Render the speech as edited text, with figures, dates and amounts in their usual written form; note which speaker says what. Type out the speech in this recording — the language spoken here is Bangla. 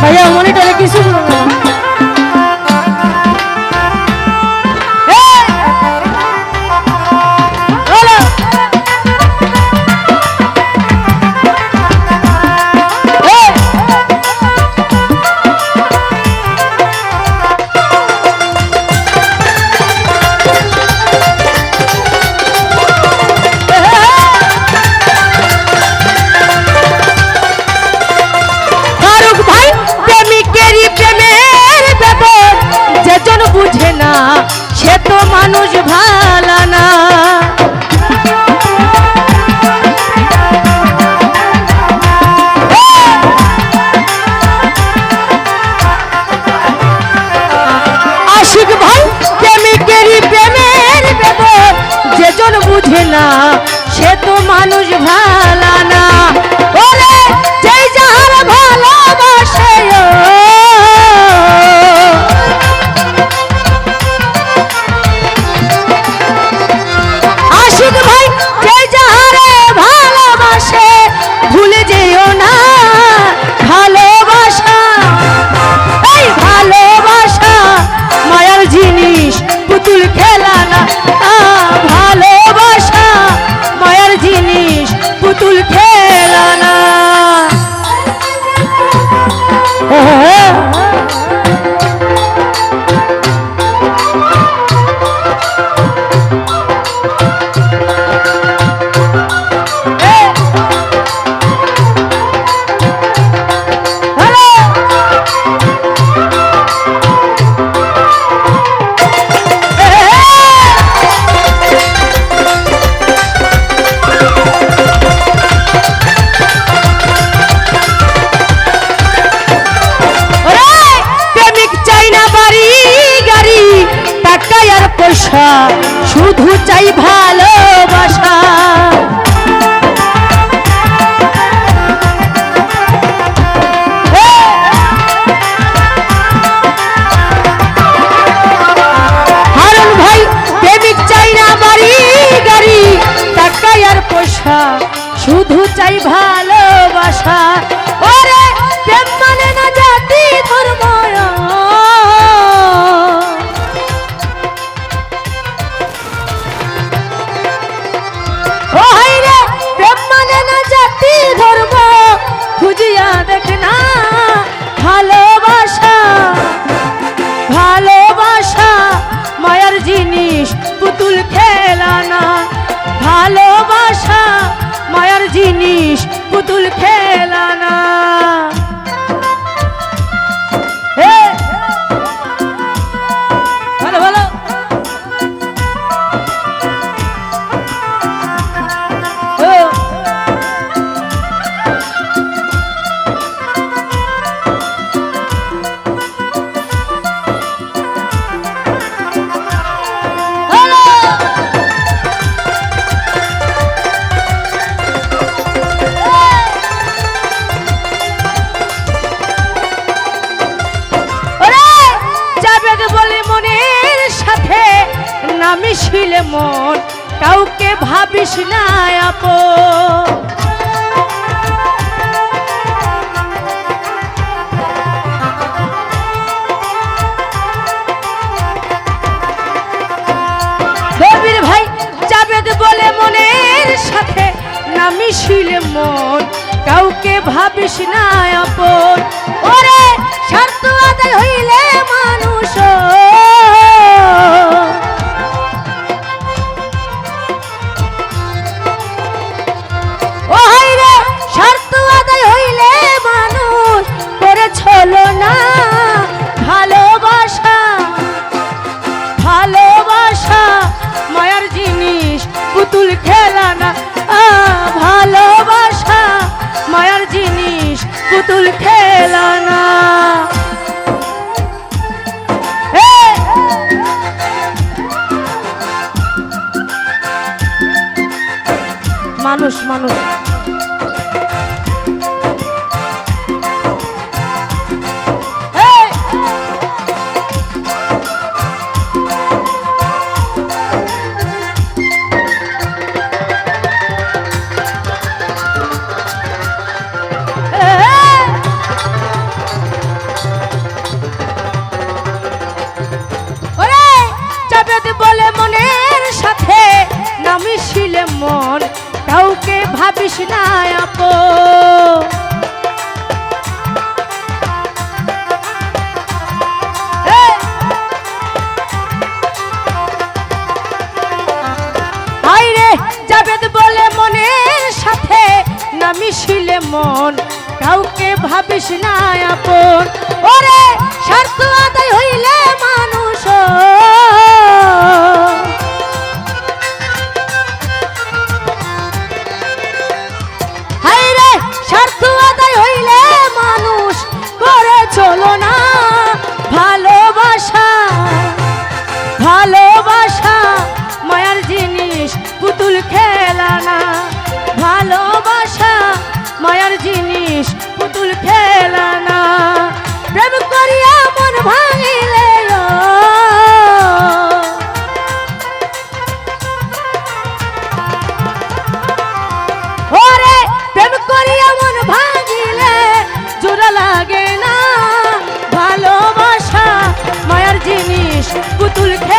Speaker 1: ভাইয়া মনিটরে কিছু বুঝে না সে তো মানুষ ভালো না। আশিক ভাই প্রেমিকেরই প্রেমের বেদন যেজন বুঝে না সে তো মানুষ ভালো না। ওরে যেই যাহার ভালোবাসে ভুলে যেও না ভালোবাসা, এই ভালোবাসা মায়ার জিনিস পুতুল খেলা না। ভালোবাসা মায়ার জিনিস পুতুল খেলা না। শুধু চাই ভালোবাসা। হারুন ভাই প্রেমিক চাই না বাড়ি গাড়ি টাকা আর পয়সা, শুধু চাই ভালোবাসা। ওরে প্রেম মানে না জাতি ধর্ম, খুঁজিয়া দেখ না ভালোবাসা। ভালোবাসা মায়ার জিনিস পুতুল খেলা না। ভালোবাসা মায়ার জিনিস পুতুল খেলা না। ভালো ভালো মিশিলে মন কাউকে ভাবিস না আপন। কবির ভাই জাবেদ বলে মনের সাথে না মিশিলে মন কাউকে ভাবিস না আপন। ওরে স্বার্থ আদায় হইলে মানুষ না। ভালোবাসা ভালোবাসা মায়ার জিনিস পুতুল খেলা না। ভালোবাসা মায়ার জিনিস পুতুল খেলা না। মানুষ মানুষ ভাবিস না আপন। ওরে স্বার্থ আদায় হইলে মানুষ হায় রে, স্বার্থ আদায় হইলে মানুষ করে চলো না ভালোবাসা। ভালোবাসা মায়ার জিনিস, পুতুল খেলা না। ভালোবাসা মায়ার জিনিস, পুতুল খেলা না। প্রেম করিয়া মন ভাঙিলে ওরে, প্রেম করিয়া মন ভাঙিলে জোড়া লাগে না। ভালোবাসা মায়ার জিনিস, পুতুল খেলা